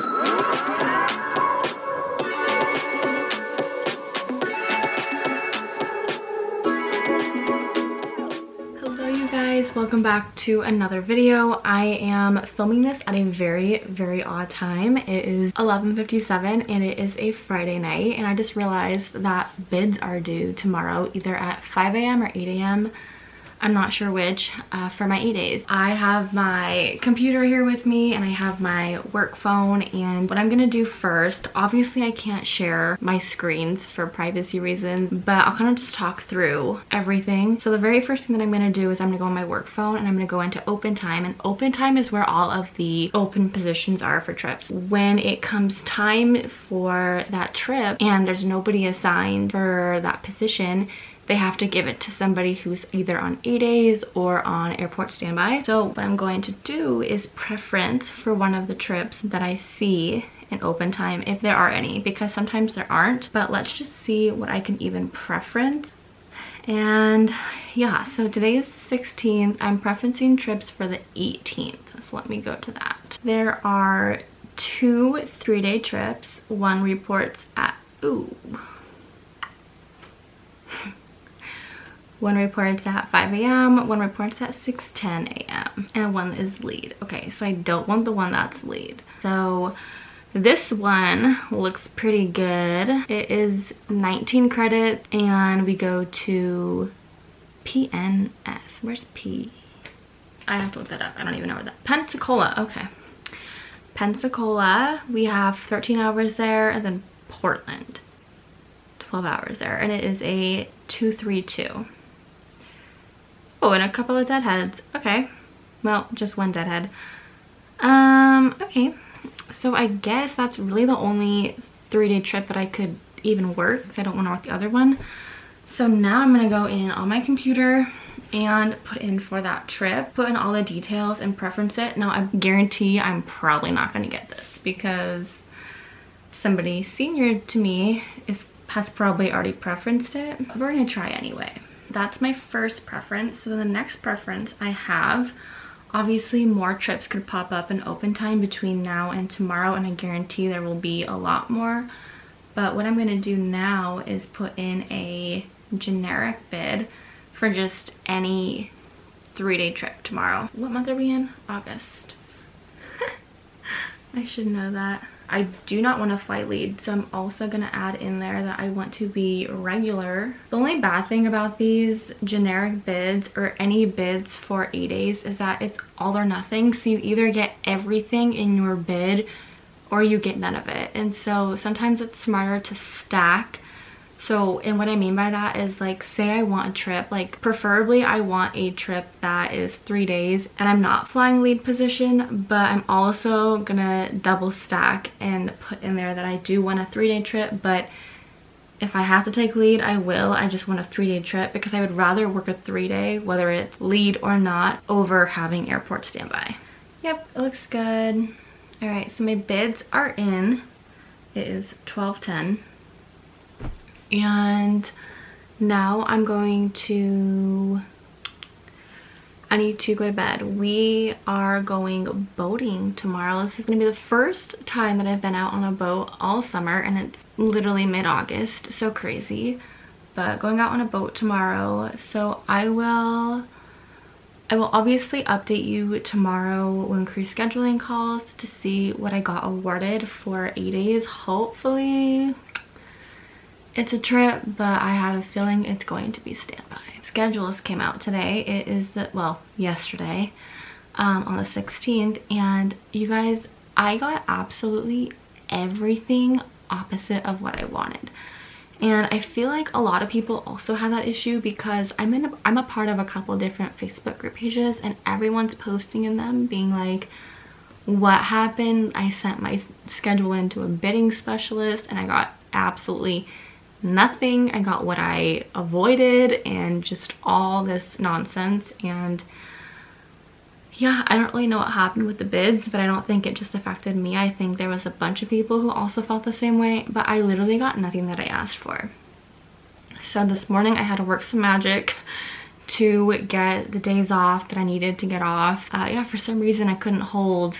Hello you guys, welcome back to another video. I am filming this at a very odd time. It is 11:57 and it is a Friday night, and I just realized that bids are due tomorrow either at 5 a.m. or 8 a.m. I'm not sure which, for my adays. I have my computer here with me and I have my work phone, and what I'm gonna do first, obviously I can't share my screens for privacy reasons, but I'll kind of just talk through everything. So the very first thing that I'm gonna do is I'm gonna go on my work phone and I'm gonna go into open time, and open time is where all of the open positions are for trips. When it comes time for that trip and there's nobody assigned for that position, they have to give it to somebody who's either on adays or on airport standby. So what I'm going to do is preference for one of the trips that I see in open time, if there are any, because sometimes there aren't. But let's just see what I can even preference. And yeah, so today is the 16th. I'm preferencing trips for the 18th. So let me go to that. There are 2 3-day trips. One reports at, one reports at 5 a.m., one reports at 6:10 a.m., and one is lead. Okay, so I don't want the one that's lead. So this one looks pretty good. It is 19 credits, and we go to PNS. Where's P? I have to look that up. I don't even know where that. Pensacola, okay. Pensacola, we have 13 hours there, and then Portland, 12 hours there, and it is a 232. Oh, and a couple of deadheads. Okay. Well, just one deadhead. Okay. So I guess that's really the only 3-day trip that I could even work, because I don't want to work the other one. So now I'm going to go in on my computer and put in for that trip, put in all the details and preference it. Now I guarantee I'm probably not going to get this because somebody senior to me has probably already preferenced it. But we're going to try anyway. That's my first preference. So the next preference I have, obviously more trips could pop up in open time between now and tomorrow, and I guarantee there will be a lot more. But what I'm going to do now is put in a generic bid for just any 3-day trip tomorrow. What month are we in? August. I should know that. I do not want to fly lead, so I'm also going to add in there that I want to be regular. The only bad thing about these generic bids or any bids for 8 days is that it's all or nothing. So you either get everything in your bid or you get none of it. And so sometimes it's smarter to stack. So, and what I mean by that is, like, say I want a trip, like preferably I want a trip that is 3 days and I'm not flying lead position, but I'm also gonna double stack and put in there that I do want a 3-day trip, but if I have to take lead, I will. I just want a 3-day trip because I would rather work a 3-day, whether it's lead or not, over having airport standby. Yep, it looks good. All right, so my bids are in. It is 12:10. And now I'm going to, I need to go to bed. We are going boating tomorrow. This is gonna be the first time that I've been out on a boat all summer, and it's literally mid-August, so crazy. But going out on a boat tomorrow. So I will obviously update you tomorrow when crew scheduling calls to see what I got awarded for 8 days. Hopefully it's a trip, but I have a feeling it's going to be standby. Schedules came out today. It is yesterday, on the 16th, and you guys, I got absolutely everything opposite of what I wanted. And I feel like a lot of people also have that issue because I'm a part of a couple different Facebook group pages, and everyone's posting in them being like, what happened? I sent my schedule into a bidding specialist and I got absolutely nothing. I got what I avoided and just all this nonsense. And yeah, I don't really know what happened with the bids, but I don't think it just affected me. I think there was a bunch of people who also felt the same way, but I literally got nothing that I asked for. So this morning I had to work some magic to get the days off that I needed to get off. Yeah, for some reason I couldn't hold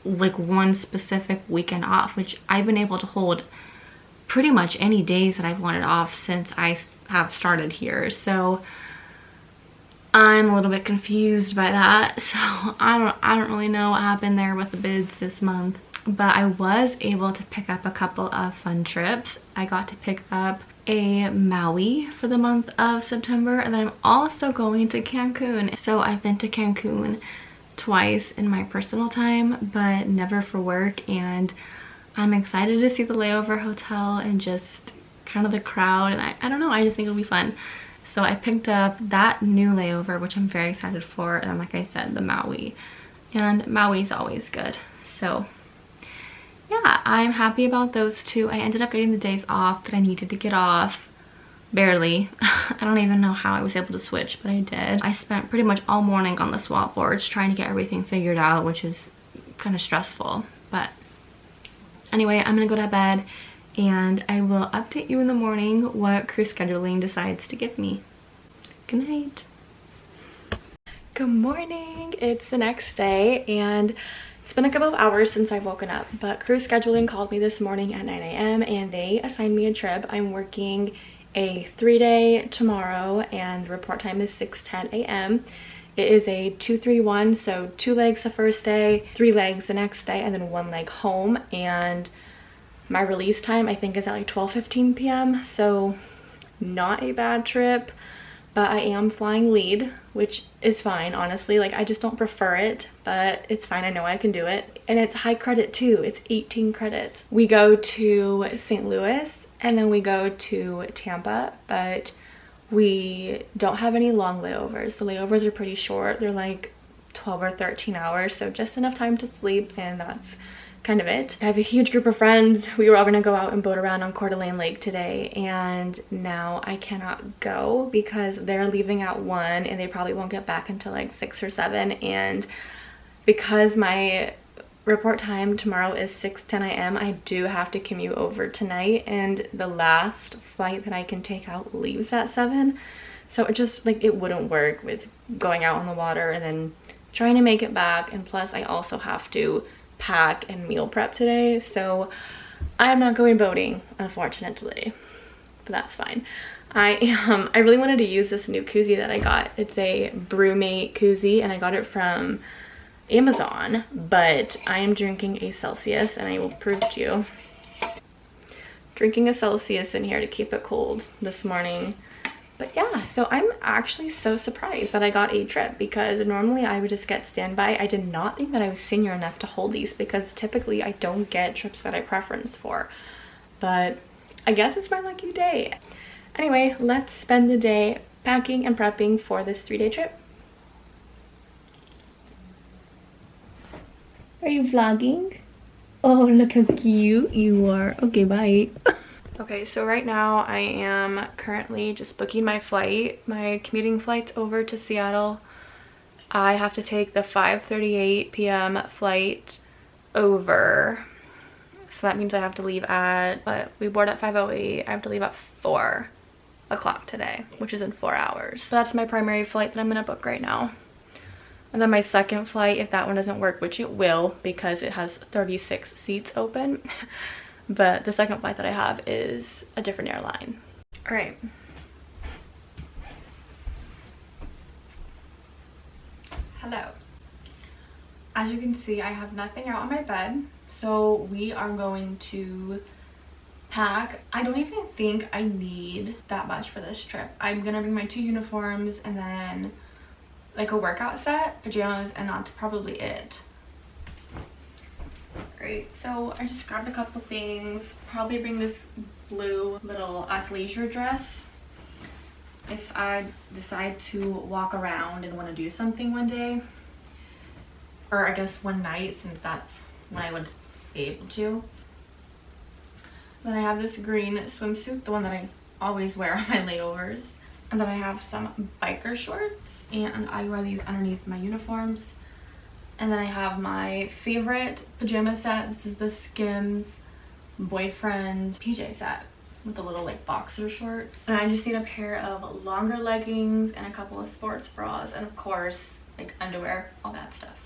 like one specific weekend off, which I've been able to hold pretty much any days that I've wanted off since I have started here. So I'm a little bit confused by that. So I don't really know what happened there with the bids this month. But I was able to pick up a couple of fun trips. I got to pick up a Maui for the month of September, and then I'm also going to Cancun. So I've been to Cancun twice in my personal time, but never for work, and I'm excited to see the layover hotel and just kind of the crowd, and I don't know, I just think it'll be fun. So I picked up that new layover, which I'm very excited for, and like I said, the Maui. And Maui's always good. So yeah, I'm happy about those two. I ended up getting the days off that I needed to get off. Barely. I don't even know how I was able to switch, but I did. I spent pretty much all morning on the swap boards trying to get everything figured out, which is kind of stressful. But anyway, I'm gonna go to bed and I will update you in the morning what crew scheduling decides to give me. Good night. Good morning. It's the next day and it's been a couple of hours since I've woken up, but crew scheduling called me this morning at 9 a.m. and they assigned me a trip. I'm working a 3-day tomorrow and report time is 6:10 a.m. It is a 2-3-1, so 2 legs the first day, 3 legs the next day, and then 1 leg home. And my release time I think is at like 12:15 p.m. so not a bad trip. But I am flying lead, which is fine, honestly. Like, I just don't prefer it, but it's fine. I know I can do it. And it's high credit too. It's 18 credits. We go to St. Louis and then we go to Tampa, but we don't have any long layovers. The layovers are pretty short. They're like 12 or 13 hours, so just enough time to sleep, and that's kind of it. I have a huge group of friends. We were all gonna go out and boat around on Coeur d'Alene Lake today, and now I cannot go because they're leaving at 1 and they probably won't get back until like 6 or 7. And because my report time tomorrow is 6:10 a.m. I do have to commute over tonight, and the last flight that I can take out leaves at 7. So it just, like, it wouldn't work with going out on the water and then trying to make it back. And plus I also have to pack and meal prep today, so I'm not going boating, unfortunately, but that's fine. I really wanted to use this new koozie that I got. It's a Brewmate koozie and I got it from Amazon, but I am drinking a Celsius, and I will prove to you. Drinking a Celsius in here to keep it cold this morning. But yeah, so I'm actually so surprised that I got a trip, because normally I would just get standby. I did not think that I was senior enough to hold these, because typically I don't get trips that I preference for. But I guess it's my lucky day. Anyway, let's spend the day packing and prepping for this 3-day trip. Are you vlogging? Oh, look how cute you are. Okay, bye. Okay, so right now I am currently just booking my flight. My commuting flight's over to Seattle. I have to take the 5:38 p.m. flight over. So that means I have to leave at, but we board at 5:08. I have to leave at 4 o'clock today, which is in 4 hours. So that's my primary flight that I'm gonna book right now. And then my second flight, if that one doesn't work, which it will because it has 36 seats open, but the second flight that I have is a different airline. All right. Hello. As you can see, I have nothing out on my bed, so we are going to pack. I don't even think I need that much for this trip. I'm gonna bring my 2 uniforms and then like a workout set, pajamas, and that's probably it. Great, so I just grabbed a couple things. Probably bring this blue little athleisure dress if I decide to walk around and want to do something one day, or I guess one night, since that's when I would be able to. Then I have this green swimsuit, the one that I always wear on my layovers. And then I have some biker shorts, and I wear these underneath my uniforms. And then I have my favorite pajama set. This is the Skims boyfriend PJ set with the little like boxer shorts. And I just need a pair of longer leggings and a couple of sports bras, and of course like underwear, all that stuff.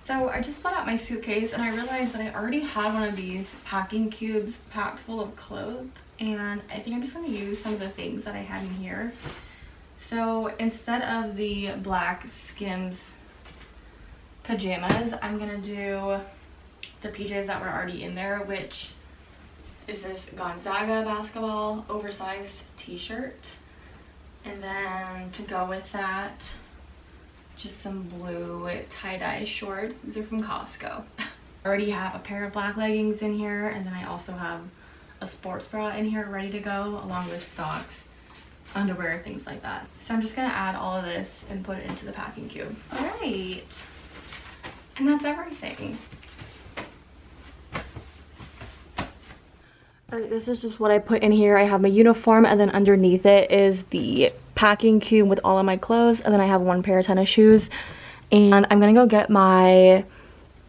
So I just brought out my suitcase and I realized that I already had one of these packing cubes packed full of clothes, and I think I'm just going to use some of the things that I had in here. So instead of the black Skims pajamas, I'm going to do the PJs that were already in there, which is this Gonzaga basketball oversized t-shirt. And then to go with that, just some blue tie-dye shorts. These are from Costco. I already have a pair of black leggings in here, and then I also have a sports bra in here ready to go, along with socks, underwear, things like that. So I'm just gonna add all of this and put it into the packing cube. All right, and that's everything. All right, this is just what I put in here. I have my uniform, and then underneath it is the packing cube with all of my clothes, and then I have one pair of tennis shoes. And I'm gonna go get my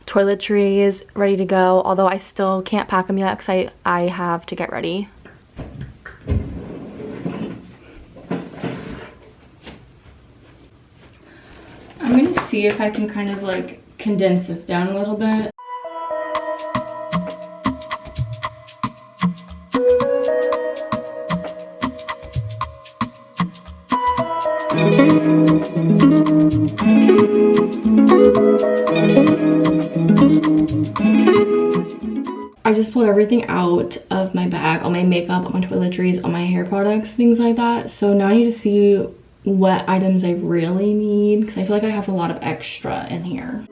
toiletries ready to go, although I still can't pack them yet because I have to get ready. I'm gonna see if I can kind of like condense this down a little bit. I just pulled everything out of my bag, all my makeup, all my toiletries, all my hair products, things like that. So now I need to see what items I really need, because I feel like I have a lot of extra in here.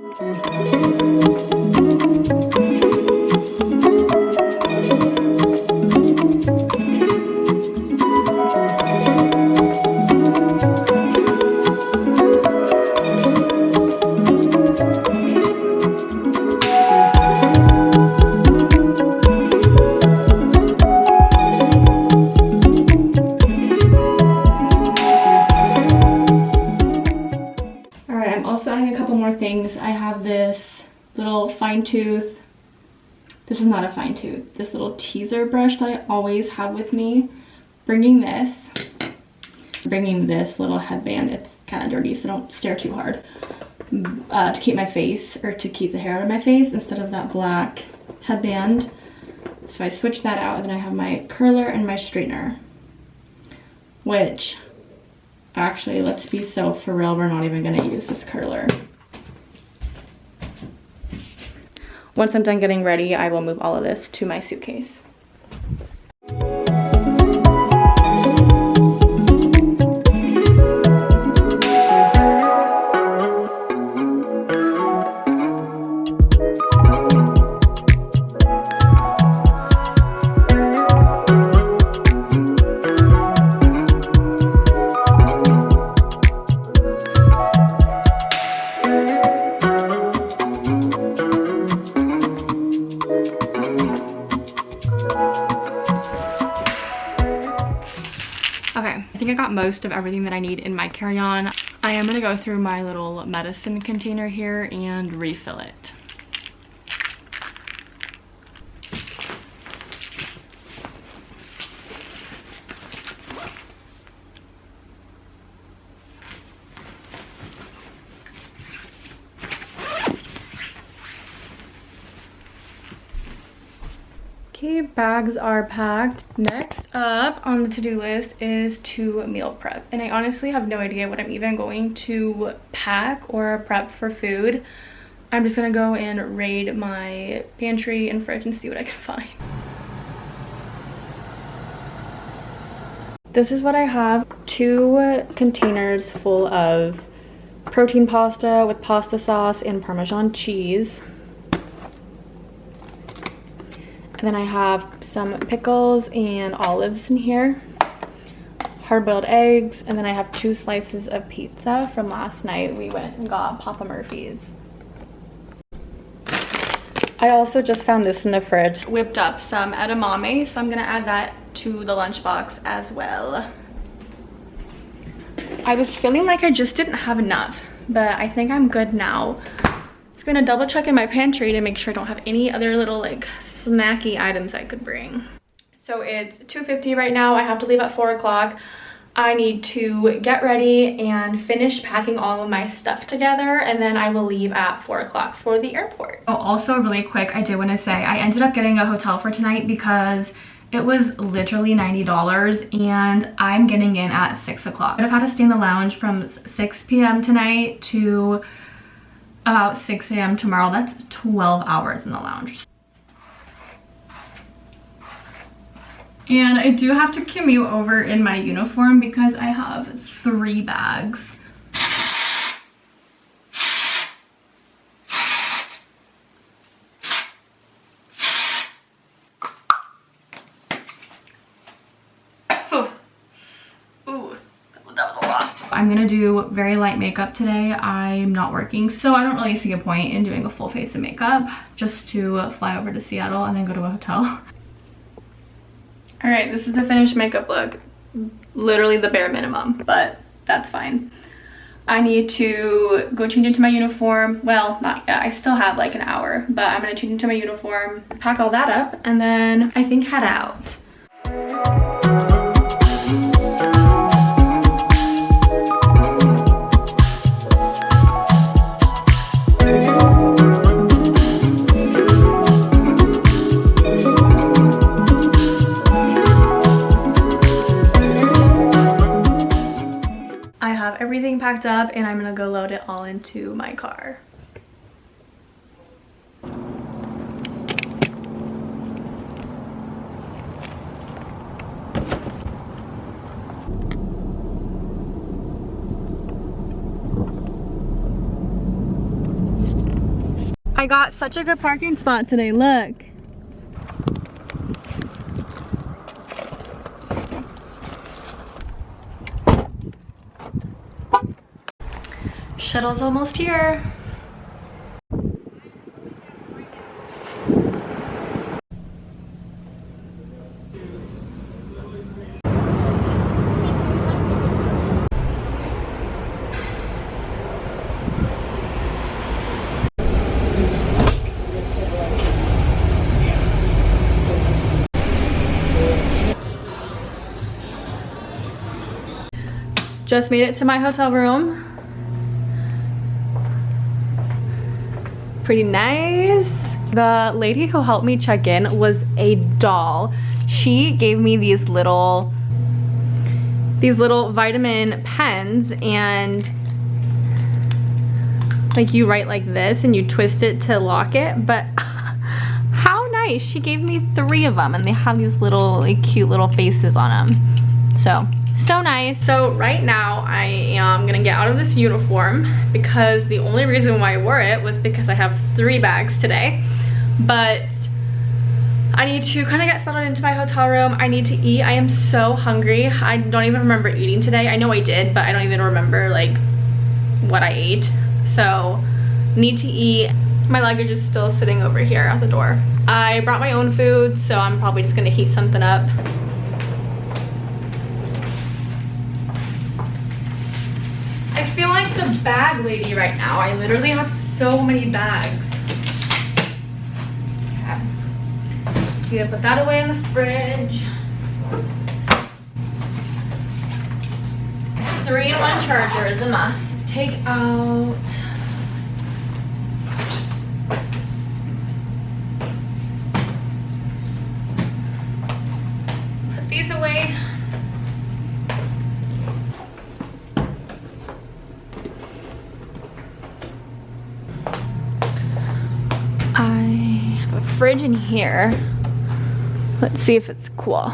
Things. I have this little fine tooth. This is not a fine tooth. This little teaser brush that I always have with me. Bringing this little headband. It's kind of dirty, so don't stare too hard. To keep my face, or to keep the hair out of my face instead of that black headband. So I switch that out, and then I have my curler and my straightener. Which, actually, let's be so for real, we're not even gonna use this curler. Once I'm done getting ready, I will move all of this to my suitcase. Okay, I think I got most of everything that I need in my carry-on. I am gonna go through my little medicine container here and refill it. Okay, bags are packed. Next up on the to-do list is to meal prep. And I honestly have no idea what I'm even going to pack or prep for food. I'm just gonna go and raid my pantry and fridge and see what I can find. This is what I have. 2 containers full of protein pasta with pasta sauce and Parmesan cheese. And then I have some pickles and olives in here, hard-boiled eggs, and then I have 2 slices of pizza from last night. We went and got Papa Murphy's. I also just found this in the fridge. Whipped up some edamame, so I'm gonna add that to the lunchbox as well. I was feeling like I just didn't have enough, but I think I'm good now. Just gonna double check in my pantry to make sure I don't have any other little like snacky items I could bring. So it's 2:50 right now. I have to leave at 4 o'clock. I need to get ready and finish packing all of my stuff together, and then I will leave at 4 o'clock for the airport. Oh, also really quick, I did want to say I ended up getting a hotel for tonight because it was literally $90 and I'm getting in at 6 o'clock. I've had to stay in the lounge from 6 p.m. tonight to about 6 a.m. tomorrow. That's 12 hours in the lounge. And I do have to commute over in my uniform because I have 3 bags. I'm gonna do very light makeup today. I'm not working, so I don't really see a point in doing a full face of makeup, just to fly over to Seattle and then go to a hotel. All right, this is the finished makeup look. Literally the bare minimum, but that's fine. I need to go change into my uniform. Well, not yet, I still have like an hour, but I'm gonna change into my uniform, pack all that up, and then I think head out. Everything packed up and I'm gonna go load it all into my car. I got such a good parking spot today, look. Shuttle's almost here. Just made it to my hotel room. Pretty nice. The lady who helped me check in was a doll. She gave me these little vitamin pens, and like you write like this and you twist it to lock it, but how nice. She gave me 3 of them and they have these little like cute little faces on them. So nice. So right now I am gonna get out of this uniform because the only reason why I wore it was because I have 3 bags today. But I need to kind of get settled into my hotel room. I need to eat. I am so hungry. I don't even remember eating today. I know I did, but I don't even remember like what I ate. So need to eat. My luggage is still sitting over here at the door. I brought my own food, so I'm probably just gonna heat something up. I feel like the bag lady right now. I literally have so many bags. Okay. I'm gonna put that away in the fridge. 3-in-1 charger is a must. Let's take out. Put these away. I have a fridge in here. Let's see if it's cool.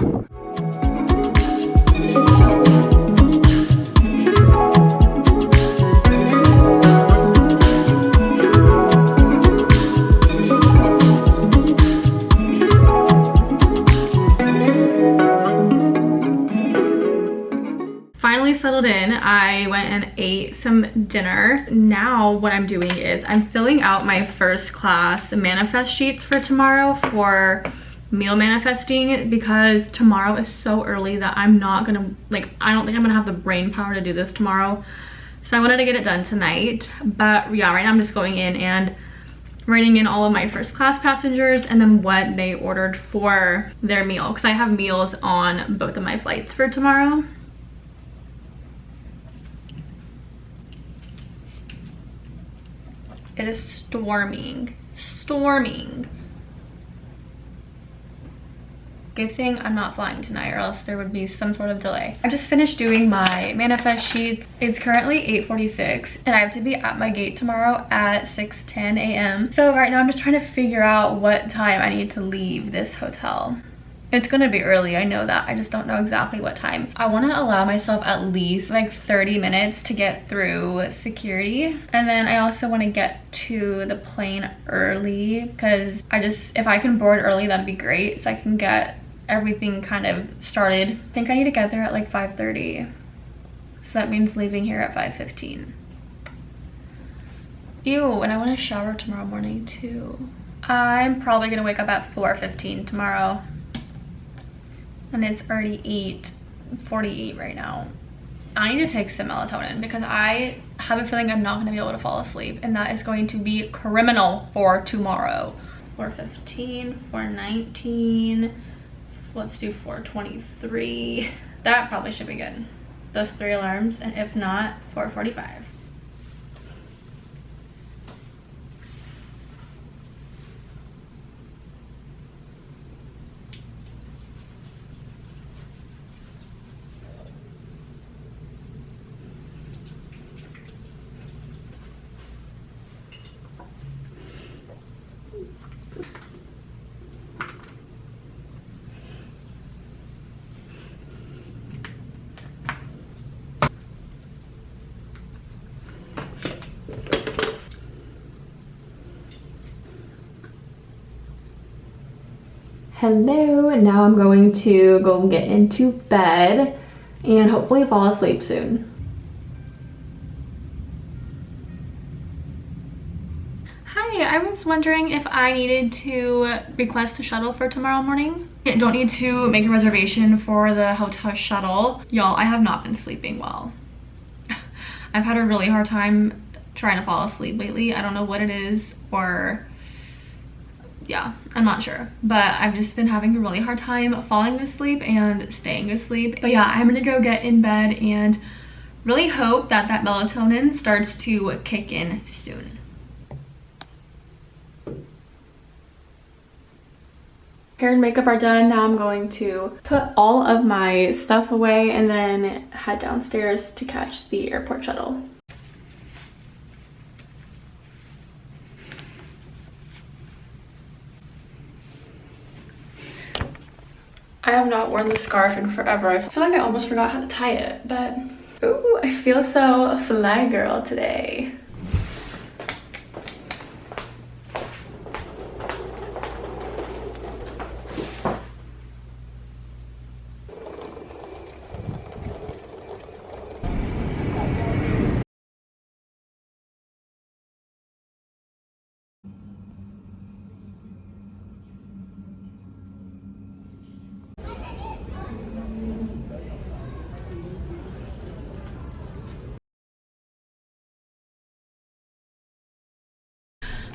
Finally settled in. I went and ate some dinner. Now what I'm doing is I'm filling out my first class manifest sheets for tomorrow for meal manifesting, because tomorrow is so early that I'm not gonna, like, I don't think I'm gonna have the brain power to do this tomorrow. So I wanted to get it done tonight. But yeah, right now I'm just going in and writing in all of my first class passengers and then what they ordered for their meal, because I have meals on both of my flights for tomorrow. It is storming. Storming. Good thing I'm not flying tonight or else there would be some sort of delay. I just finished doing my manifest sheets. It's currently 8:46 and I have to be at my gate tomorrow at 6:10 a.m. So right now I'm just trying to figure out what time I need to leave this hotel. It's gonna be early, I know that. I just don't know exactly what time. I wanna allow myself at least like 30 minutes to get through security. And then I also wanna get to the plane early because if I can board early, that'd be great. So I can get everything kind of started. I think I need to get there at like 5:30. So that means leaving here at 5:15. Ew, and I wanna shower tomorrow morning too. I'm probably gonna wake up at 4:15 tomorrow. And it's already 8:48 right now. I need to take some melatonin because I have a feeling I'm not going to be able to fall asleep, and that is going to be criminal for tomorrow. 4:15, 4:19, let's do 4:23. That probably should be good. Those 3 alarms, and if not, 4:45. Hello, now I'm going to go get into bed and hopefully fall asleep soon. Hi, I was wondering if I needed to request a shuttle for tomorrow morning. I don't need to make a reservation for the hotel shuttle. Y'all, I have not been sleeping well. I've had a really hard time trying to fall asleep lately. I don't know what it is, or yeah, I'm not sure, but I've just been having a really hard time falling asleep and staying asleep. But yeah, I'm gonna go get in bed and really hope that that melatonin starts to kick in soon. Hair and makeup are done. Now I'm going to put all of my stuff away and then head downstairs to catch the airport shuttle. I have not worn the scarf in forever. I feel like I almost forgot how to tie it, but ooh, I feel so fly girl today.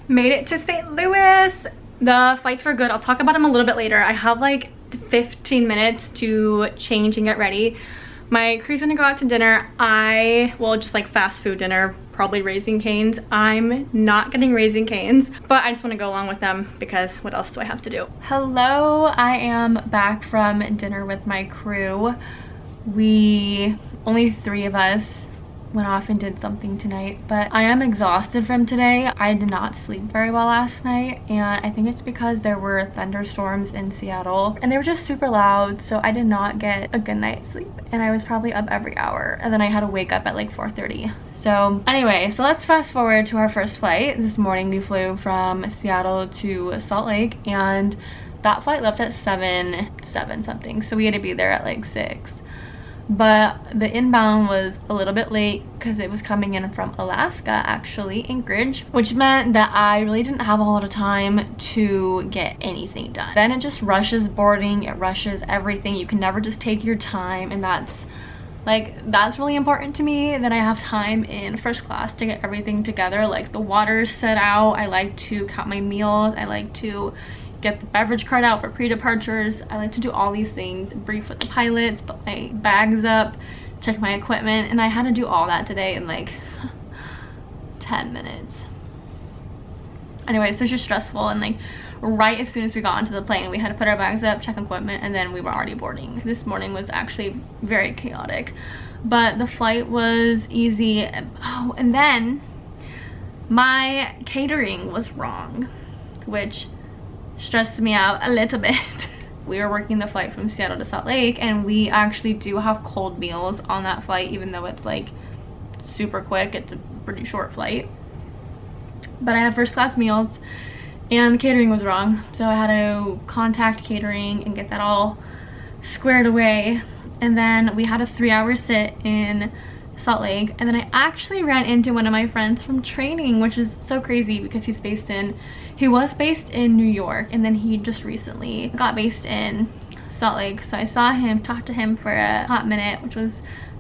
Made it to St. Louis. The flights were good. I'll talk about them a little bit later. I have like 15 minutes to change and get ready. My crew's gonna go out to dinner. Well, just like fast food dinner, probably Raising Cane's. I'm not getting Raising Cane's, but I just want to go along with them because what else do I have to do? Hello, I am back from dinner with my crew. Only 3 of us went off and did something tonight, but I am exhausted from today. I did not sleep very well last night, and I think it's because there were thunderstorms in Seattle and they were just super loud, so I did not get a good night's sleep, and I was probably up every hour, and then I had to wake up at like 4:30. So anyway, so let's fast forward to our first flight. This morning we flew from Seattle to Salt Lake, and that flight left at 7 something, so we had to be there at like 6. But the inbound was a little bit late because it was coming in from Alaska, actually, Anchorage, which meant that I really didn't have a lot of time to get anything done. Then it just rushes boarding, it rushes everything. You can never just take your time, and that's really important to me, that I have time in first class to get everything together. Like the water's set out, I like to count my meals, I like to get the beverage cart out for pre-departures. I like to do all these things, brief with the pilots, put my bags up, check my equipment, and I had to do all that today in like 10 minutes. Anyway, so it's just stressful, and like right as soon as we got onto the plane, we had to put our bags up, check equipment, and then we were already boarding. This morning was actually very chaotic, but the flight was easy. Oh, and then my catering was wrong, which stressed me out a little bit. We were working the flight from Seattle to Salt Lake, and we actually do have cold meals on that flight, even though it's like super quick. It's a pretty short flight, but I had first class meals and the catering was wrong, so I had to contact catering and get that all squared away. And then we had a 3-hour sit in Salt Lake, and then I actually ran into one of my friends from training, which is so crazy because he was based in New York, and then he just recently got based in Salt Lake. So I saw him, talked to him for a hot minute, which was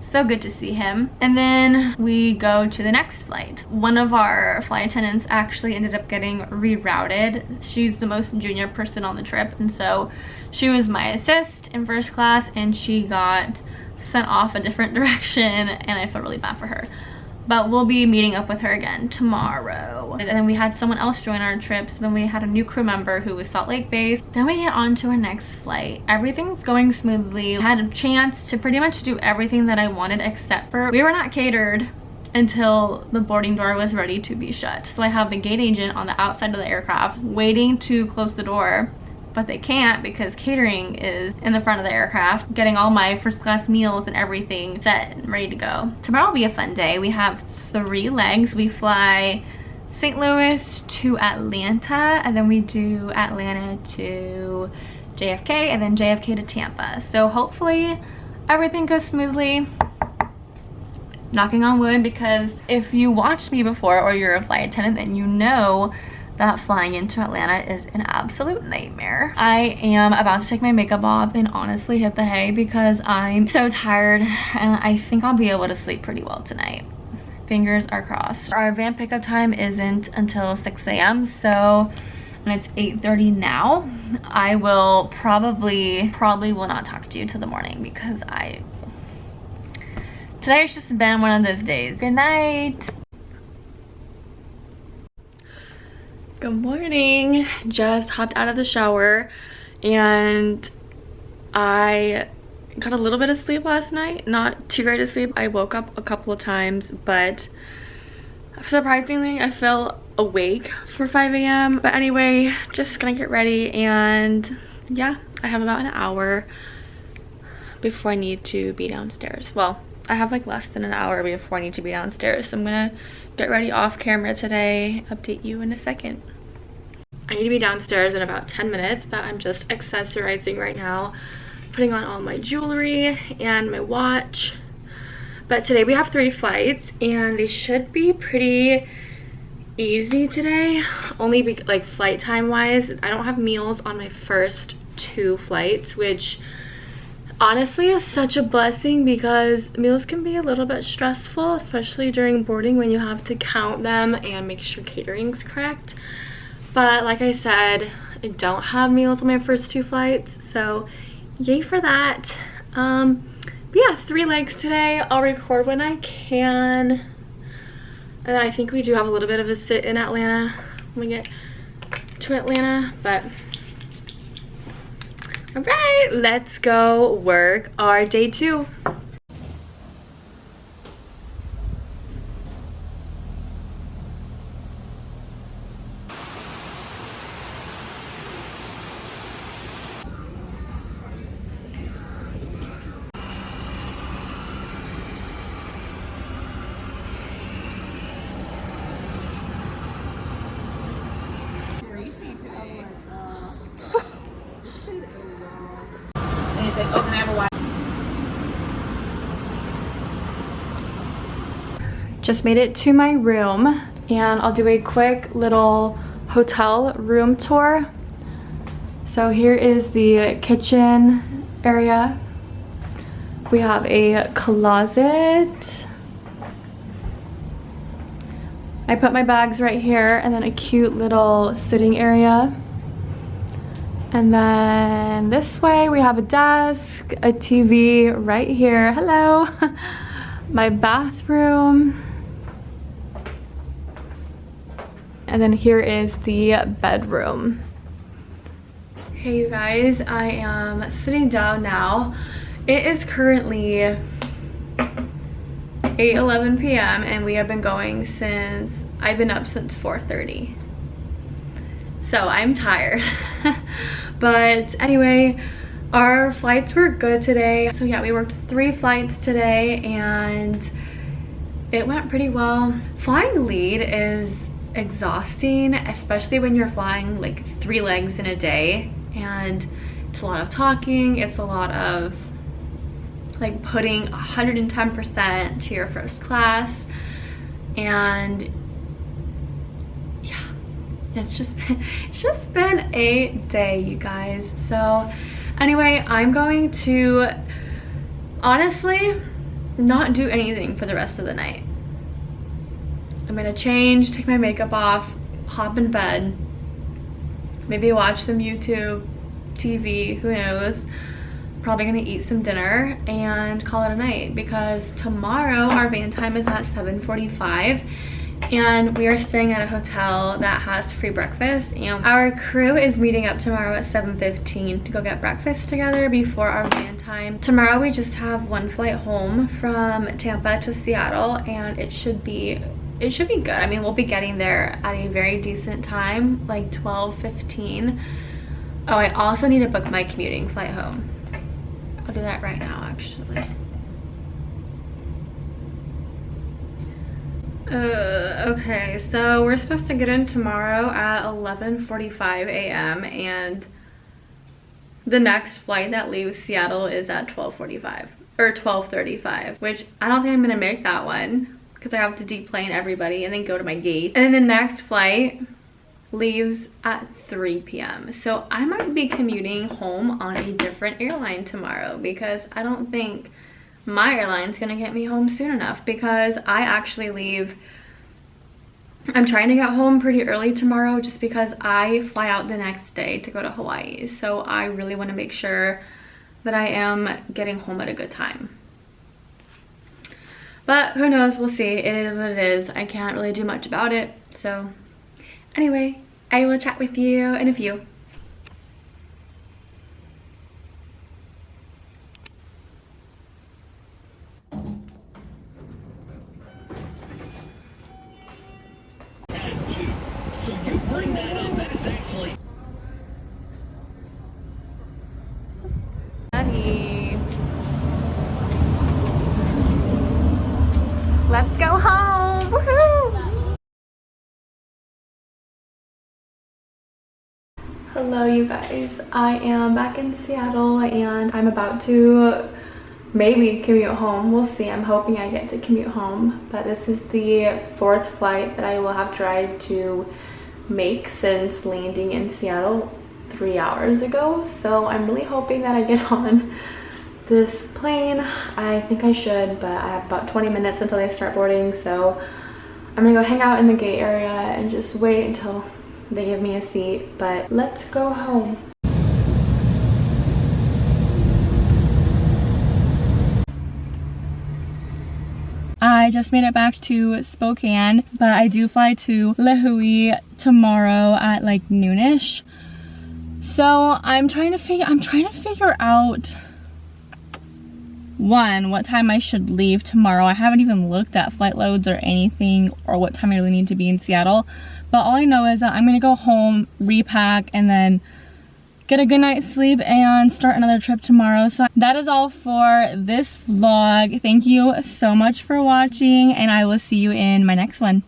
so good to see him. And then we go to the next flight. One of our flight attendants actually ended up getting rerouted. She's the most junior person on the trip, and so she was my assist in first class, and she got sent off a different direction, and I felt really bad for her. But we'll be meeting up with her again tomorrow. And then we had someone else join our trip, so then we had a new crew member who was Salt Lake based. Then we get on to our next flight. Everything's going smoothly. I had a chance to pretty much do everything that I wanted, except for we were not catered until the boarding door was ready to be shut. So I have the gate agent on the outside of the aircraft waiting to close the door, but they can't because catering is in the front of the aircraft, getting all my first class meals and everything set and ready to go. Tomorrow will be a fun day. We have 3 legs. We fly St. Louis to Atlanta, and then we do Atlanta to JFK, and then JFK to Tampa. So hopefully everything goes smoothly. Knocking on wood, because if you watched me before or you're a flight attendant, then you know that flying into Atlanta is an absolute nightmare. I am about to take my makeup off and honestly hit the hay because I'm so tired, and I think I'll be able to sleep pretty well tonight. Fingers are crossed. Our van pickup time isn't until 6 a.m. so, and it's 8:30 now. I will probably will not talk to you till the morning because today's just been one of those days. Good night. Good morning. Just hopped out of the shower, and I got a little bit of sleep last night. Not too great of sleep. I woke up a couple of times, but surprisingly I felt awake for 5 a.m. But anyway, just gonna get ready, and yeah, I have about an hour before I need to be downstairs. Well, I have like less than an hour before I need to be downstairs, so I'm gonna get ready off camera today, update you in a second. I need to be downstairs in about 10 minutes, but I'm just accessorizing right now, putting on all my jewelry and my watch. But today we have 3 flights, and they should be pretty easy today, only like flight time wise. I don't have meals on my first 2 flights, which honestly is such a blessing because meals can be a little bit stressful, especially during boarding when you have to count them and make sure catering's correct. But like I said, I don't have meals on my first 2 flights, so yay for that. But yeah, 3 legs today. I'll record when I can, and then I think we do have a little bit of a sit in Atlanta when we get to Atlanta. But all right, let's go work our day 2. Just made it to my room, and I'll do a quick little hotel room tour. So here is the kitchen area. We have a closet. I put my bags right here, and then a cute little sitting area. And then this way we have a desk, a TV right here. Hello. My bathroom. and then here is the bedroom. Hey you guys, I am sitting down now. It is currently 8:11 p.m. and we have been going since, I've been up since 4:30. So I'm tired. But anyway, our flights were good today. So yeah, we worked 3 flights today and it went pretty well. Flying lead is exhausting, especially when you're flying like 3 legs in a day, and it's a lot of talking, it's a lot of like putting 110% to your first class, and yeah, it's just been a day, you guys. So anyway, I'm going to honestly not do anything for the rest of the night. I'm gonna change, take my makeup off, hop in bed, maybe watch some YouTube, TV, who knows. Probably gonna eat some dinner and call it a night, because tomorrow our van time is at 7:45 and we are staying at a hotel that has free breakfast, and our crew is meeting up tomorrow at 7:15 to go get breakfast together before our van time. Tomorrow we just have 1 flight home from Tampa to Seattle, and it should be good. I mean, we'll be getting there at a very decent time, like 12:15. Oh, I also need to book my commuting flight home. I'll do that right now, actually. Okay, so we're supposed to get in tomorrow at 11:45 a.m. and the next flight that leaves Seattle is at 12:45 or 12:35, which I don't think I'm gonna make that one because I have to deplane everybody and then go to my gate. And then the next flight leaves at 3 p.m. So I might be commuting home on a different airline tomorrow, because I don't think my airline's gonna get me home soon enough, because I actually leave, I'm trying to get home pretty early tomorrow just because I fly out the next day to go to Hawaii. So I really want to make sure that I am getting home at a good time. But who knows, we'll see. It is what it is. I can't really do much about it. So anyway, I will chat with you in a few. So you bring that up, that is actually... Daddy. Let's go home. Woohoo! Hello you guys, I am back in Seattle and I'm about to maybe commute home. We'll see. I'm hoping I get to commute home, but this is the 4th flight that I will have tried to make since landing in Seattle 3 hours ago. So I'm really hoping that I get on this plane. I think I should, but I have about 20 minutes until they start boarding, so I'm gonna go hang out in the gate area and just wait until they give me a seat. But let's go home. I just made it back to Spokane, but I do fly to Lihue tomorrow at like noonish. So I'm trying to figure out, one, what time I should leave tomorrow. I haven't even looked at flight loads or anything, or what time I really need to be in Seattle. But all I know is that I'm gonna go home, repack, and then get a good night's sleep and start another trip tomorrow. So that is all for this vlog. Thank you so much for watching, and I will see you in my next one.